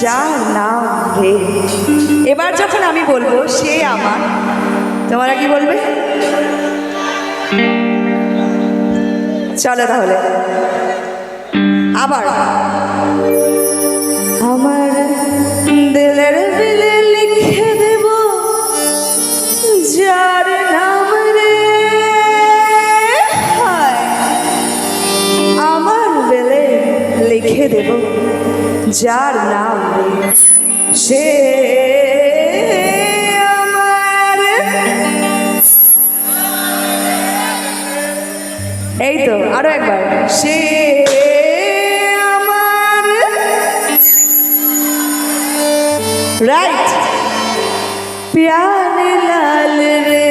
যার নাম রে। এবার যখন আমি বলবো সে আমার, তোমরা কি বলবে? চলো তাহলে আবার। আমার দিলের বিলে লিখে দেব যার নাম রে, আমার বেলে লিখে দেব যার নাম রে, সে আমার। এই তো আরো একবার, সে আমার। রাইট। প্যারে লাল রে,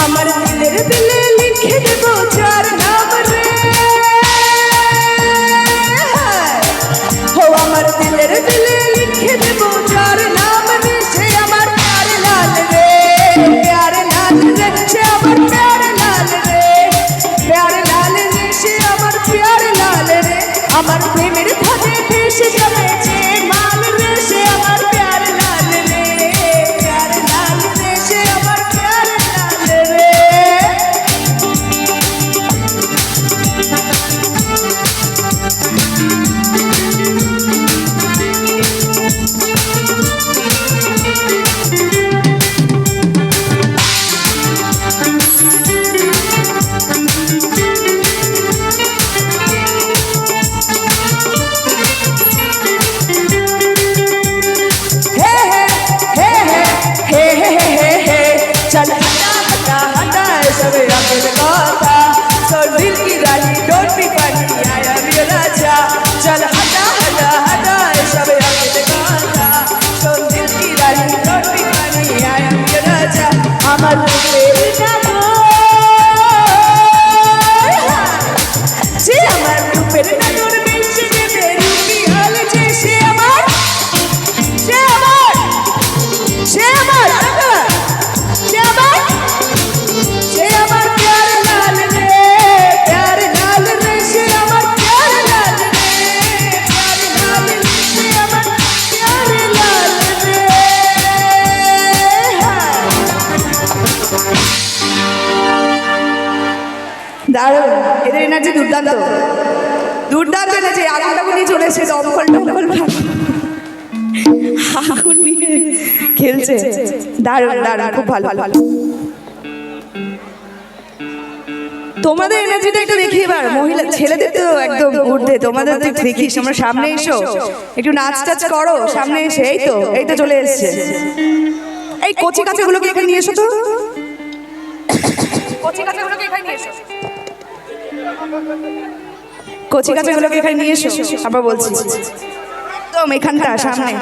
আমার দিলের বিলে লিখে দেব যার নাম রে, আমার দিলের বিলে লিখে দেব যার নাম রে, সে আমার প্যারে লাল রে, প্যারে লাল রে, সে আমার প্যারে লাল রে, প্যারে লাল রে, সে আমার প্যারে লাল রে। আমার প্রেমের ফাঁদে ভেসে যাবে যে মাল রে, সে আমার প্যারে লাল রে, প্যারে লাল রে, সে আমার প্যারে লাল রে। चल हटा हटा हटा सब आगे लगाता, so दिल की रानी don't be funny, I am your राजा। चल हटा हटा हटा सब आगे लगाता, so दिल की रानी don't be funny, I am your राजा। আমার রূপের নাগর, যে আমার রূপের নাগর বেশি দেবে রূপী হলে যে সে আমার, সে আমার, সে আমার, সে আমার, সে আমার প্যারে লাল রে, প্যারে লাল রে, সে আমার প্যারে লাল রে, প্যারে লাল রে, সে আমার প্যারে লাল রে। দারুণ, এদের এনার্জি দুর্দান্ত, দুর্দান্ত এনার্জি। আগুনটাকে নিয়ে চলে এসে দমকল টমকল আগুন নিয়ে খেলছে, দারুণ দারুণ, খুব ভালো ভালো। তোমাদের এনার্জিটা একটু দেখি এবার, মহিলা ছেলেদের তো একদম ঊর্ধ্বে, তোমাদের তো একটু দেখিস। আমরা সামনে এসো, একটু নাচ টাচ করো সামনে এসে। এই তো এই তো চলে এসছে। এই কচি কাঁচাগুলোকে এখানে নিয়ে এসো তো, কচি কাঁচাগুলোকে এখানে নিয়ে এসো, কচি কাঁচাগুলোকে এখানে নিয়ে এসো। আবার বলছি একদম এখানটা সামনে।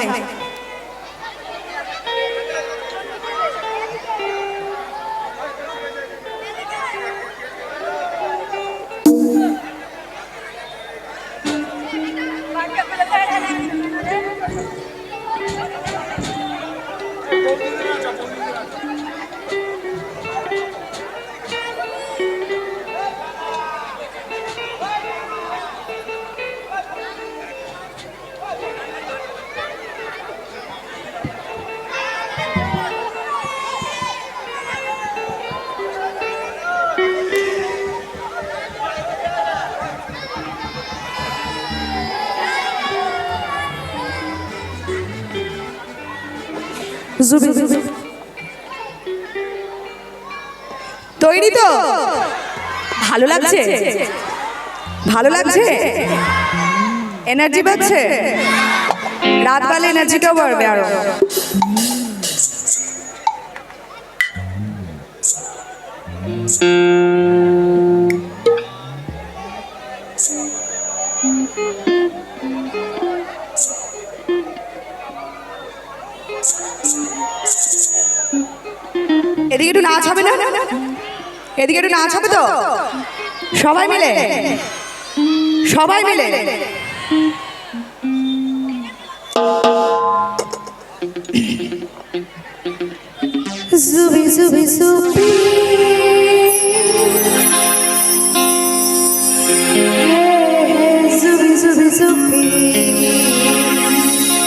জুবি জুবি তৈরি তো? ভালো লাগছে? ভালো লাগছে? এনার্জি পাচ্ছে? রাত বাড়লে এনার্জিটাও বাড়বে আরো। এদিকে একটু নাচ হবে না? এদিকে একটু নাচ হবে তো? সবাই মিলে, সবাই মিলে। জুবি জুবি জুবি